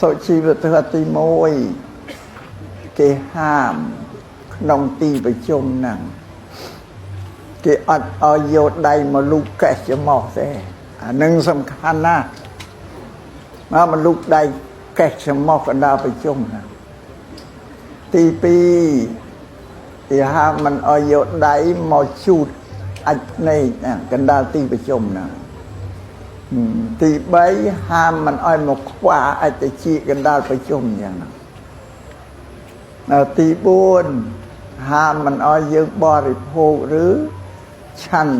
សុជីវធម៌ទី1គេហាមក្នុងទីប្រជុំហ្នឹងគេអត់ឲ្យយកដៃមកលូកកេះច្រមុះទេអានឹងសំខាន់ណាស់មកលូកដៃកេះច្រមុះកណ្ដាលប្រជុំហ្នឹងទី2គេហាមមិនឲ្យយកដៃមកជូតអាចភ្នែកហ្នឹងកណ្ដាលទីប្រជុំហ្នឹងទី3ហាមមិនឲ្យមកខ្វះអត្តជាកណ្ដាលប្រជុំយ៉ាងហ្នឹងទី4ហាមមិនឲ្យយើងបរិភោគឬឆាន់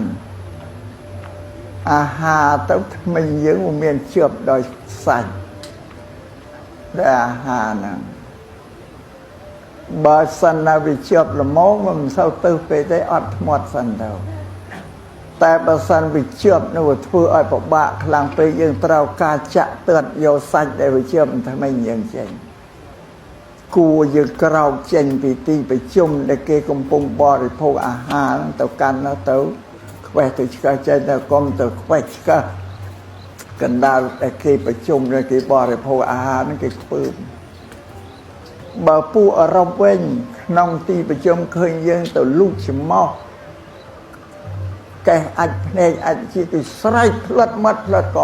អាហារទៅថ្មិញយើងមានជាប់ដោយសាច់ដែលអាហារហ្នឹងបើសិនណាវាជាប់ល្មមមិនសូវទៅពេកទេអត់ធ្មាត់សិនទៅតែបើសិនវាជាប់នោះធ្វើឲ្យពិបាកខ្លាំងពេកយើងត្រូវការចាក់ទើតយកសាច់ដែលវាជាប់ថ្មិញយើងចេញគួរយើងក្រោកចេញពីទីប្រជុំដែលគេកំពុងបរិភោគអាហារទៅកាន់នោះទៅខ្វេះទៅឆ្កឹះចេញទៅកុំទៅខ្វេះឆ្កឹះកណ្ដាលដែលគេប្រជុំដែលគេបរិភោគអាហារហ្នឹងគេខ្ពើមបើពួកអឺរ៉ុបវិញក្នុងទីប្រជុំឃើញយើងទៅលូកច្រមុះកេះអាចភ្នែកអាចជាគេស្រែកផ្លិតមាត់ផ្លិតក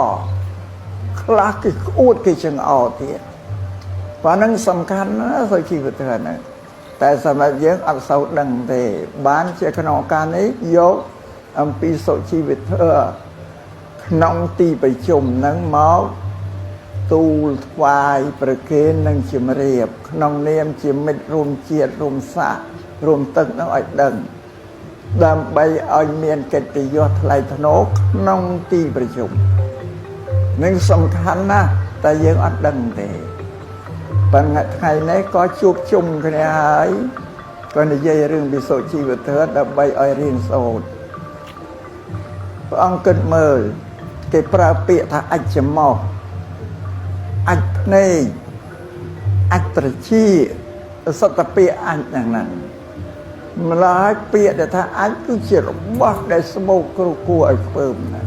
ខ្លះគេក្អួតគេចង្អោតទៀតប៉ុណ្ណឹងសំខាន់ណាស់សុជីវធម៌ហ្នឹងតែសម្រាប់យើងអត់សូវដឹងទេបានជាក្នុងការនេះយកអំពីសុជីវធម៌ក្នុងទីប្រជុំហ្នឹងមកទូលថ្វាយប្រគេននិងជំរាបក្នុងនាមជាមិត្តរួមជាតិរួមសាសរួមទឹកនឹងឲ្យដឹងដើម្បីឲ្យមានកិត្តិយសថ្លៃថ្នូរក្នុងទីប្រជុំនឹងសំខាន់ណាស់តែយើងអត់ដឹងទេប៉ុន្តែថ្ងៃនេះក៏ជួបជុំគ្នាហើយក៏និយាយរឿងវិសុជីវធម៌ដើម្បីឲ្យរៀនសូត្រព្រះអង្គគិតមើលគេប្រើពាក្យថាអច្ឆមោអាចភ្នែកអាចត្រជាសត្វពាក្យអាចហ្នឹងណាម្ល៉េះពាក្យដែលថាអាចគឺជារបស់ដែលស្មោកគ្រូគួរឲ្យខ្ពើមណា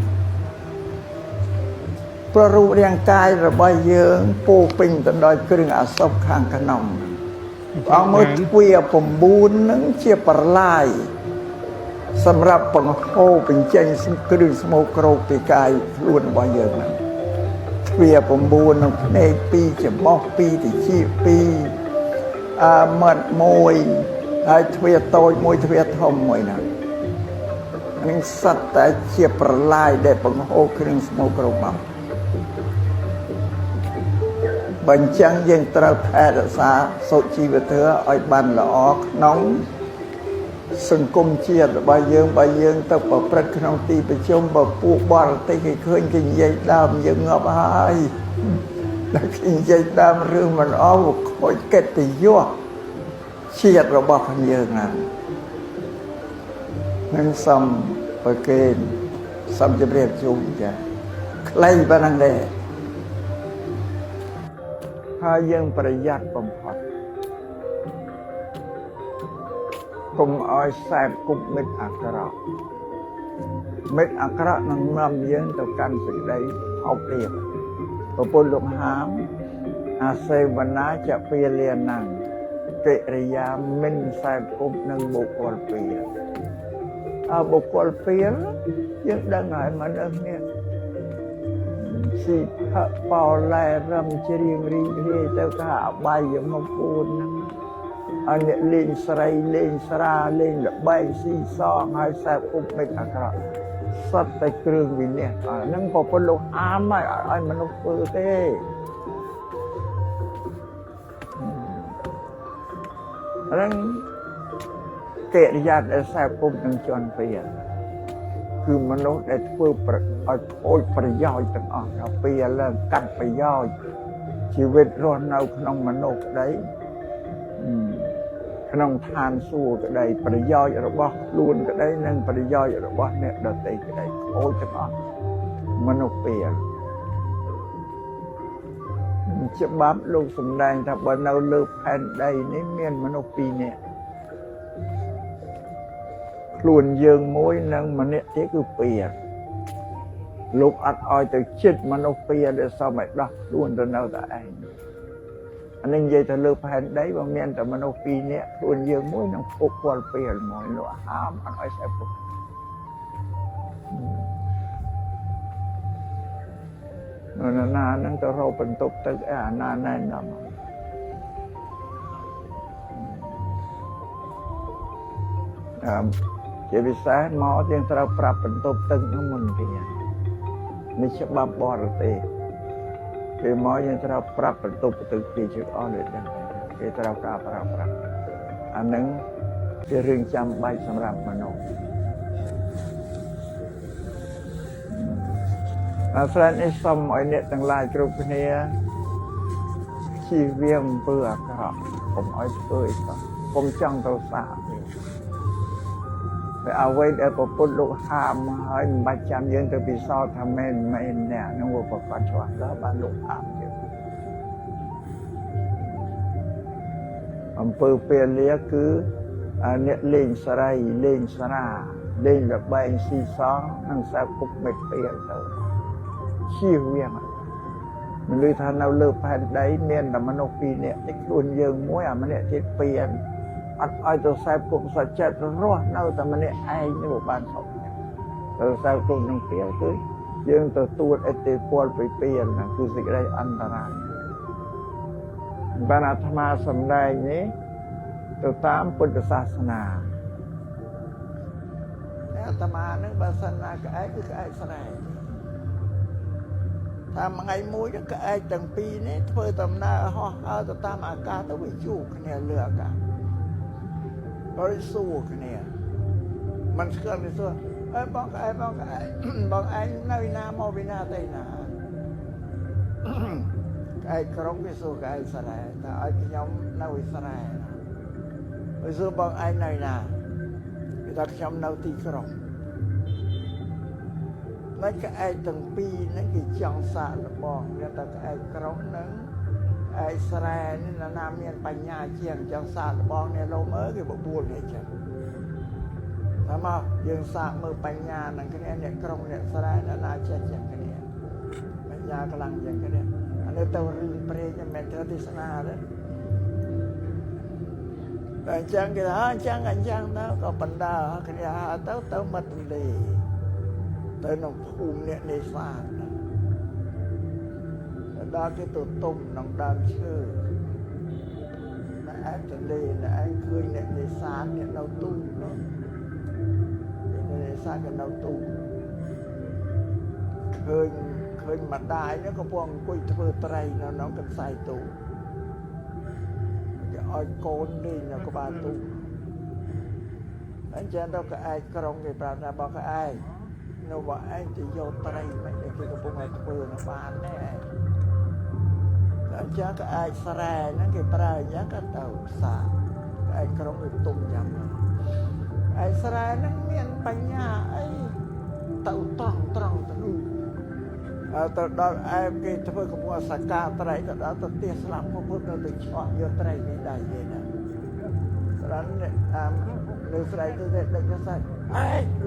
ព្រោះរូបរាងកាយរបស់យើងពោពេញទៅដោយគ្រឿងអសុភខាងក្នុងព្រះអង្គមើលទ្វារ9ហ្នឹងជាប្រឡាយសម្រាប់បង្ហូរបញ្ចេញគ្រឿងស្មោកគ្រោកពីកាយខ្លួនរបស់យើងហ្នឹងទ្វារ9ក្នុងភ្នែក2ច្រមុះ2តិច2មាត់1ហើយទ្វារតូច1ទ្វារធំ1ណានឹងសត្វតែជាប្រឡាយដែលបង្ហូរគ្រឿងស្មោកគ្រោកមកបើអញ្ចឹងយើងត្រូវថែរក្សាសុជីវធម៌ឲ្យបានល្អក្នុងសង្គមជាតិរបស់យើងបើយើងទៅប្រព្រឹត្តក្នុងទីប្រជុំបើពួកបរទេសគេឃើញគេនិយាយដើមយើងងាប់ហើយតែគេនិយាយដើមរឿងមិនអស់ខូចកិត្តិយសជាតិរបស់យើងហ្នឹងនឹងសំប្រគេនសំជម្រាបជូនចាខ្លីប៉ុណ្ណឹងដែរហើយយើងប្រយ័ត្នបំផុតកុំឲ្យខ្សែគប់មិត្តអាក្រក់មិត្តអាក្រក់នឹងនាំយើងទៅកាន់សេចក្តីថោកទាបព្រះពុទ្ធលោកហាមអាសេវនាចពាលានំកិរិយាមិនខ្សែគប់នឹងបុគ្គលពីរបុគ្គលពីរយើងដឹងហើយមនុស្សនេះស៊ីផឹកបោឡែរំជ្រៀងរីករាយទៅថាអបាយមក4ហ្នឹងអញលេងស្រីលេងស្រាលេងល្បែងស៊ីសងហើយខ្សែគប់មិត្តអាក្រក់សត្វតែគ្រឿងវិនិច្ឆ័យហ្នឹងក៏ពុទ្ធលោកអាមឲ្យមនុស្សធ្វើទេហ្នឹងកិរិយាដែលខ្សែគប់នឹងជន់ពៀគឺមនុស្សដែលធ្វើឲ្យខូចប្រយោជន៍ទាំងអស់ដល់ពេលឡើងកាត់ប្រយោជន៍ជីវិតរស់នៅក្នុងមនុស្សក្តីក្នុងឋានសួគ៌ក្តីប្រយោជន៍របស់ខ្លួនក្តីនិងប្រយោជន៍របស់អ្នកដទៃក្តីខូចទាំងអស់មនុស្សពេលច្បាប់លោកសម្ដែងថាបើនៅលើផែនដីនេះមានមនុស្ស2នាក់ខ្លួនយើងមួយនិងម្នាក់ទៀតគឺ2លោកអត់ឲ្យទៅចិត្តមនុស្ស2ដែលសមឲ្យដោះខ្លួនទៅនៅតែឯង អានឹងនិយាយទៅលើផែនដីបើមានតែមនុស្សពីរនាក់ខ្លួនយើងមួយនឹងភពពលពេលមួយលោកហាមអត់ឲ្យខ្សែពុកណានឹងទៅរកបន្ទប់ទឹកអាណាណែនាំជាពិសេសមកយើងត្រូវប្រាប់បន្ទប់ទឹកនោះមុនទៀតនេះច្បាប់បរទេសពេលមកយើងត្រូវប្រាប់បន្ទប់ទឹកពីជិះអស់លើដឹងគេត្រូវការប្រាប់អានឹងជារឿងចាំបាច់សម្រាប់មនុស្សស្រាប់នេះសូមឲ្យអ្នកទាំងឡាយគ្រប់គ្នាជៀសវាងអំពើអាក្រក់កុំឲ្យធ្វើអីក៏កុំចង់ទៅសាកតែអ្វីដែលព្រះពុទ្ធលោកហាមហើយមិនបាច់ចាំយើងទៅពិសោធន៍ថាមែនអ្នកនឹងវាប្រកាសច្បាស់แล้วបានលោកហាមយើងអំពើពេលលាគឺអ្នកលេងស្រីលេងស្រាលេងល្បែងស៊ីសងនិងសើពុកមេពេលទៅជៀសវាងមនុស្សថានៅលើផែនដីមានតែមនុស្សពីរនាក់តែខ្លួនយើងមួយអាម្នាក់ទៀតពីរអត់ឲ្យទៅខ្សែពុកសច្ចិតរស់នៅតែម្នាក់ឯងនេះបានសុខទៅខ្សែពុកនឹងពីរគឺយើងទទួលឥទ្ធិពលពីពីរហ្នឹងគឺសេចក្តីអន្តរាយបានអាត្មាសម្ដែងនេះទៅតាមពុទ្ធសាសនាអាត្មានឹងបើសិនណាក្អែកគឺក្អែកស្រែតាមថ្ងៃមួយក៏ក្អែកទាំងពីរនេះធ្វើដំណើរហោះហើរទៅតាមអាកាសទៅវាជួបគ្នាលើអាកាសបរិសុទ្ធគ្នាមិនស្គាល់គេសួរអើបងក្អែកបងឯងនៅណាមកពីណាទៅណាក្អែកក្រុងគេសួរក្អែកស្រែតើឲ្យខ្ញុំនៅឯស្រែគេសួរបងឯងនៅណាគេថាខ្ញុំនៅទីក្រុងតែក្អែកទាំងពីរហ្នឹងគេចង់សាកល្បងមានតែក្អែកក្រុងហ្នឹងឯស្រែនេះណាមានបញ្ញាជាងចង់សាកល្បងនេះលោមអើគេបបួលនេះចឹងថាមកយើងសាកមើលបញ្ញានឹងគ្នាអ្នកក្រុងអ្នកស្រែណាចេះចឹងគ្នាបញ្ញាខ្លាំងចឹងគ្នាអានេះទៅរឿងព្រេងមិនមែនទៅទេសនាទេតែអញ្ចឹងគេថាអញ្ចឹងទៅក៏បណ្ដាគ្នាទៅមាត់ទន្លេទៅក្នុងភូមិអ្នកនេសាទដល់គេទៅទុំក្នុងដើមឈើតែឯទន្លេតែឯងឃើញអ្នកនេសាទអ្នកនៅទូនោះអ្នកនេសាទក៏នៅទូឃើញម្ដាយនោះកំពុងអង្គុយធ្វើត្រីនៅក្នុងកន្សែងទូគេឲ្យកូនលេងនៅក្បាលទូអញ្ចឹងទៅក្អែកក្រុងគេប្រាប់ថាបើក្អែកនៅបើឯងទៅយកត្រីមិនគេកំពុងតែធ្វើនៅបានទេអញ្ចឹងក្អែកស្រែហ្នឹងគេប្រើអញ្ចឹងក៏ទៅសាក្អែកក្រុងគេទុំចាំឯស្រែហ្នឹងមានបញ្ញាអីទៅត្រង់ទៅនោះទៅដល់ឯមគេធ្វើកំពុងសកាត្រីទៅដល់ទៅផ្ទះស្លាប់ពុទ្ធទៅឆ្អក់យកត្រីនេះដែរទេណាត្រង់នេះលើស្រីទៅតែដឹកទៅសាច់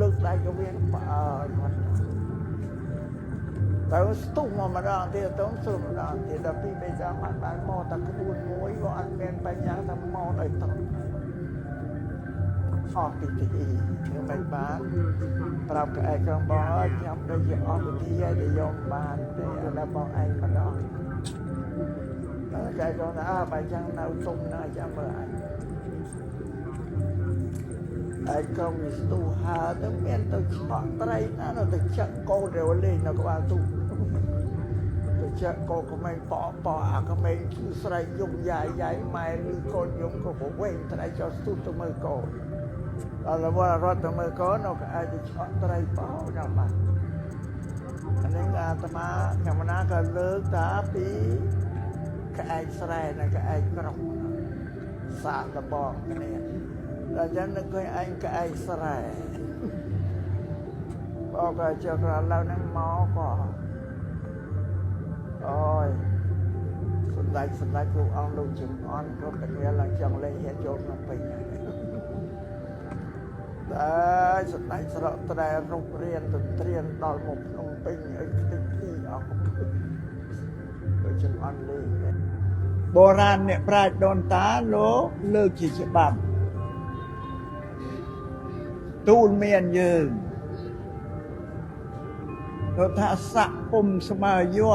លើកដៃក៏មានបើគាត់តែស្ទុះមកម្ដងទៀតទៅស្ទុះម្ដងទៀតដល់ពីបេសាបានមកតែក្បួនមួយក៏អត់មានបញ្ញាថាមកឲ្យត្រង់អស់ពីទីខ្ញុំមិនបានប្រាប់ក្អែកក្រុងបងអើយខ្ញុំដូចជាអស់វិធីហើយដែលយកបានទេឥឡូវបងឯងម្ដងតែគាត់ថាបើចឹងនៅទុំណាចាំមើលឯងក្រុងស្ទូហាទៅមានទៅឆ្លក់ត្រីណានៅទៅចាក់កោរលេងនៅក្បាលទូទៅចាក់កោក្មេងប៉អាក្មេងគឺស្រែកយំយាយម៉ែឬកូនយំក៏បវែងត្រីចោលស្ទូទៅមើលកោដល់វត្តរត់ទៅមើលកោនៅក៏អាចទៅឆ្លក់ត្រីប៉ដល់បានអានេះអាត្មាខ្ញុំណាក៏លើកតាពីក្អែកស្រែនិងក្អែកក្រុងសាកល្បងគ្នាដល់ចឹងនឹកឃើញឯងក្អែកស្រែបងក៏ជឿក្រឡៅហ្នឹងមកក៏អូយសម្ដេចលោកអង្គលោកជំអន់គ្រប់គ្នាឡើងចង់លេងហ៊ានចូលក្នុងពេញតែសម្ដេចស្រកត្រែរុករៀនទៅត្រៀនដល់មកក្នុងពេញឲ្យខ្ទេចទីអស់លោកជំអន់លេង โบราณเนี่ยปราชญ์โดนตาโลเลิกขีดฉบับตูนเมียนยืนเราถ้าสะปุ่มสมายัว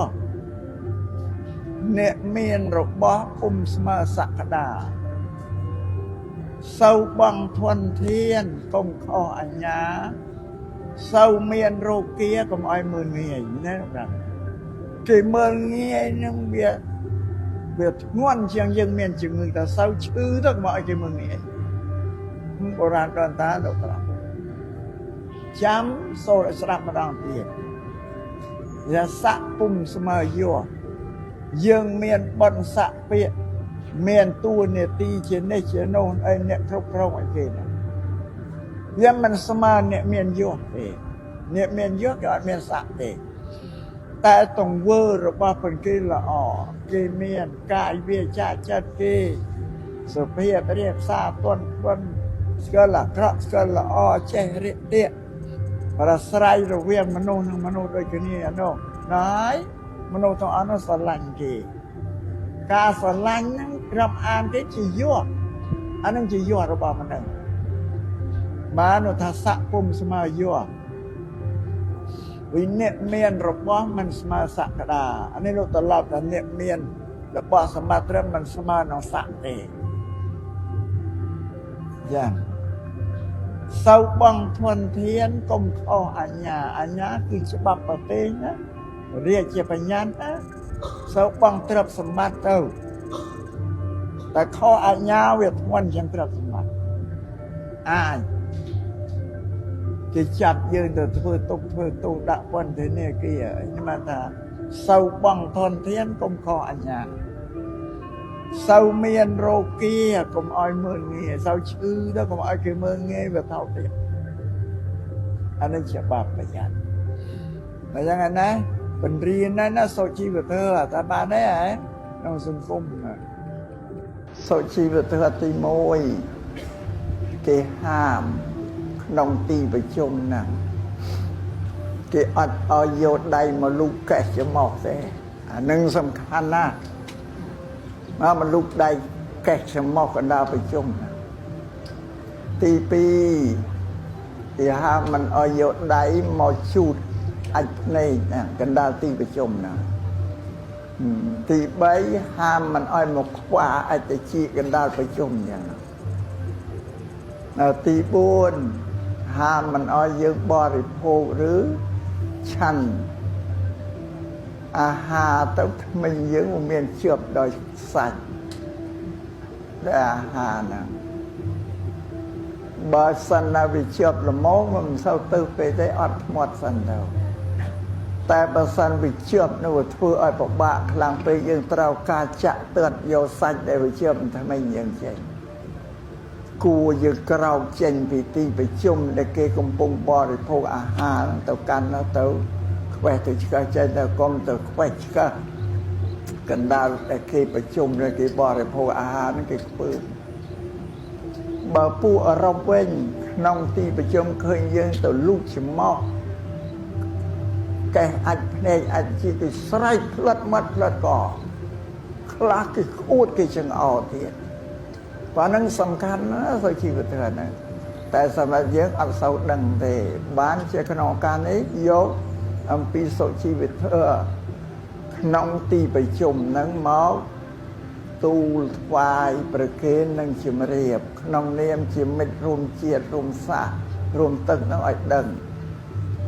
เนี่ยเมียนรบปุ่มสมาสักดาเศร้าบังทวนเทียนกงคออัญญาเศร้าเมียนโรเกียกมอ้อยมือเงียนะครับกี่มือเงียนึงเบียง่วนเชียงยังเมียนจึงมือแต่เศร้าชื่อทั้งหมดกี่มือเงียโบราณตอนตาดอกครับจำโซลสระมาดังเตียนอย่าสะปุ่มสมายัวยังเมียนบอนสะเปียเมียนตัวเนี่ยตีเชนเนเชนโนนไอเนี่ยครบไอ้เกณฑ์ยังมันสมาเนี่ยเมียนยัวเนี่ยเมียนยัวกับเมียนสะแต่ต้องเวอร์ว่าเป็นกีละอ่อกีเมียนกายเวียชาจัดกีสุเพียเรียกซาต้นสกละเคราะสกละอ่อเจริญเตี้ยประสายระเวียนมโนโดยกันนี่โน่นายมโนต้องอ่านสลังกีกาสลังนั้นรับอ่านที่จียั่วอันนั้นจียั่วระบามันนั่นมาโนทัศปุ่มสมายั่ววิเนเมียนรบมันสมาสักดาอันนี้เราตลอดแต่เนเมียนรบสมาตรมันสมาหนองสักเตอย่างเศร้าบังทวนเทียนกมคออัญญาคือฉบับประเทศนะเรียกเจ็บปัญญานะเศร้าบังตรับสมาเตอแต่คออัญญาเวทวันยังตรับสมาจะจับยืนแต่เพื่อตุกดักวันเทเนี่ยกี่นี่มาตาเศร้าบังทวนเทียนกมคออัญญาเศร้าเมียนโรเกียกมอ้อยเมืองเงี้ยเศร้าชื่อแล้วกมอ้อยคือเมืองเงี้ยแบบเท่าเดียวอันนั้นฉบับประหยัดแต่ยังไงนะเป็นเรียนนะโซชีวิตเธอแต่บ้านได้ไหมน้องสุนฟุ่มโซชีวิตเธอตีโมยเกห้ามน้องตีไปชมนะเกอัดเอาโยดใดมาลูกแกะจะหมอกเสียอันนึงสำคัญนะมันลูกใดแกะจะหมอกกันดาวไปชมนะตีปีที่ห้ามมันเอาโยดใดมาชูดอันนี้นะกันดาวตีไปชมนะตีใบห้ามมันอ้อยหมกขวาไอแต่ชี้กันดาวไปชมอย่างนั้นตีบุญห้ามมันอ้อยเยอะบริโภคหรือชันอาหารต้องมันเยอะมันเมียนเชื่อมโดยสัตว์และอาหารนะบางสันนาวิเชื่อมละโมมันเศร้าตื้อไปได้อดหมดสันเดียวแต่บางสันวิเชื่อมนู่นทั่วอ้อยปกบะคลังไปยังเตาการจะเตือนโยสัตว์ได้วิเชื่อมทำไมยังเจนกูยึดกระเราเจนไปตีไปจุ่มในเกกปงบริโภคอาหารต่อกันแล้วต่อแควตัวชิกาใจแต่กองต่อแควชิกากันดาวในเกไปจุ่มในเกบริโภคอาหารนั่นเกปืนบ่ปูอารมณ์เว้นน้องตีไปจุ่มเคยยังต่อลูกชิมมอกแกอัดในอัดจีติสไลด์พลัดมัดพลัดก่อคลากิคูดกิจังเอาเทียเพราะนั้นสำคัญนะโซชีวิตเธอนะแต่สำหรับเยอะอักษรดังเตบ้านเจ้าขนมการนี้ยกอัมพีโซชีวิตเธอน้องตีไปชมนังเมาตูวายประเคนนังชิมเรียบน้องเนียมชิมเม็ดรวมเจียดรวมสะรวมตึกน้องอ้อยดัง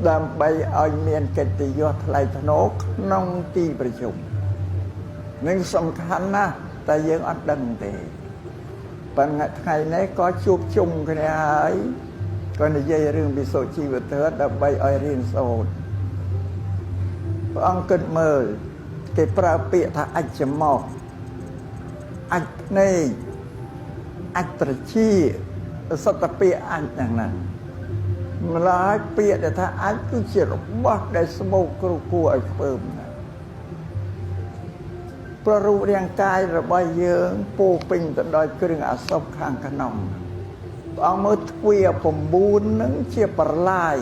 ดำใบอ้อยเมียนเกติยศไหลธนกน้องตีประชุมนั่นสำคัญนะแต่เยอะอัดดังเตปัญหาไงนี้ก็ชุบชุมกันไอ้ก็ในใจเรื่องบิโซชีวิตเธอดับใบอ้อยเรียนโซดพระองค์เกิดเมื่อเก็บปลาเปียถ้าอัจฉมอกอัจในอัตรชีสัตเปียอันอย่างนั้นมาลายเปียแต่ถ้าอันก็เฉียดบักได้สมองกรุกูไอ้เพิ่มประรูเรียงกายระบายเยืองปูปิงแต่ดอยเครื่องอาศพข้างขนมเอามือทวีผมบูนนึงเชี่ยปลาย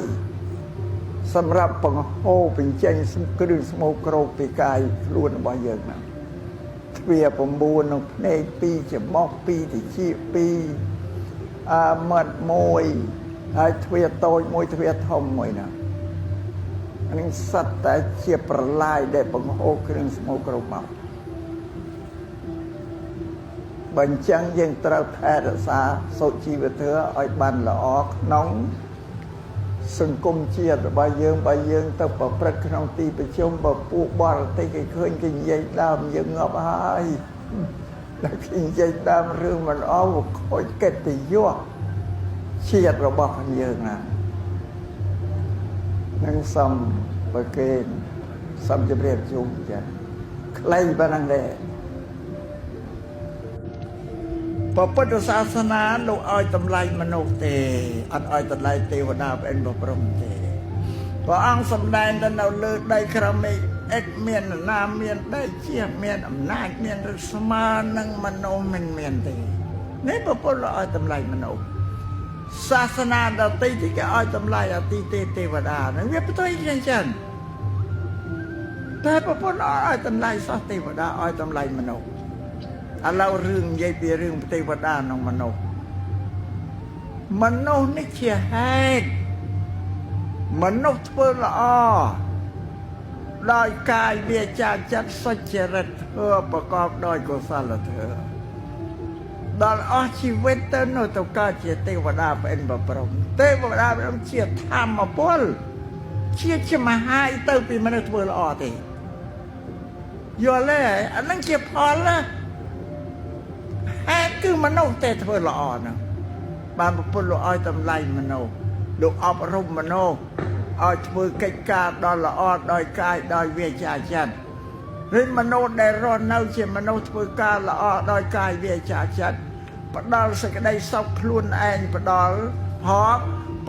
สำหรับปังโฮเป็นเจนกระดึงสมองกรกปีกายล้วนระบายเยืองนะท វា9ក្នុងភ្នែក2ច្រមុះ2តិច2មាត់1ហើយទ្វារតូច1ទ្វារធំ1ណានឹងសត្វតែជាប្រឡាយដែលបង្ហូរគ្រឿងស្មោកគ្រប់មកបើអញ្ចឹងយើងត្រូវថែរក្សាសុជីវធម៌ឲ្យបានល្អក្នុងសង្គមជាតិរបស់យើងបើយើងទៅប្រព្រឹត្តក្នុងទីប្រជុំបើពួកបរទេសគេឃើញគេនិយាយដើមយើងងាប់ហើយតែគេនិយាយដើមរឿងមិនអស់ខូចកិត្តិយសជាតិរបស់យើងណានឹងសំប្រកេនសំជម្រាបជូនចាខ្លីប៉ុណ្ណឹងដែរពុទ្ធសាសនាលោកឲ្យតម្លៃមនុស្សទេអត់ឲ្យតម្លៃទេវតាប្អិនបព្រំទេព្រះអង្គសម្ដែងទៅនៅលើដីក្រមេឃអិតមានណាមានដីជាមានអំណាចមានឫស្មើនឹងមនុស្សមិនមានទេនេះពុទ្ធលោកឲ្យតម្លៃមនុស្សសាសនាដទៃទីគេឲ្យតម្លៃអតិទេវតានឹងវាផ្ទុយជាងចឹងតែពុទ្ធឲ្យតម្លៃសោះទេវតាឲ្យតម្លៃមនុស្សឥឡូវរឿងនិយាយពីរឿងទេវតានិងមនុស្សនេះជាហេតុមនុស្សធ្វើល្អដោយកាយវាចាចិត្តសុចរិតធ្វើប្រកបដោយកុសលធម៌ដល់អស់ជីវិតទៅនៅទៅកើតជាទេវតាប្អិនបព្រំទេវតាប្អិនជាធម្មពលជាមហាយទៅពីមនុស្សធ្វើល្អទេយល់ទេអានឹងជាផលណាគឺមនុស្សតែធ្វើល្អហ្នឹងបានពុទ្ធលោកឲ្យតម្លៃមនុស្សលោកអប់រំមនុស្សឲ្យធ្វើកិច្ចការដល់ល្អដោយកាយដោយវាចាចិត្តឬមនុស្សដែលរស់នៅជាមនុស្សធ្វើការល្អដោយកាយវាចាចិត្តផ្ដល់សេចក្តីសុខខ្លួនឯងផ្ដល់ផង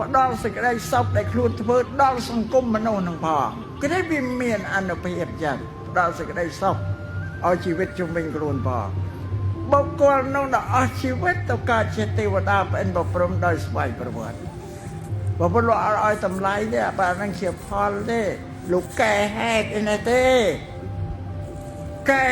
ផ្ដល់សេចក្តីសុខដែលខ្លួនធ្វើដល់សង្គមមនុស្សនឹងផងគឺនេះវាមានអនុភាពចឹងផ្ដល់សេចក្តីសុខឲ្យជីវិតជុំវិញខ្លួនផងបុគ្គលនោះដល់អស់ជីវិតទៅកើតជាទេវតាប្អិនបព្រំដោយស្វ័យប្រវត្តិបើពុទ្ធលោកឲ្យតម្លៃទេអានឹងជាផលទេលោកកែហេតុឯនេះទេកែ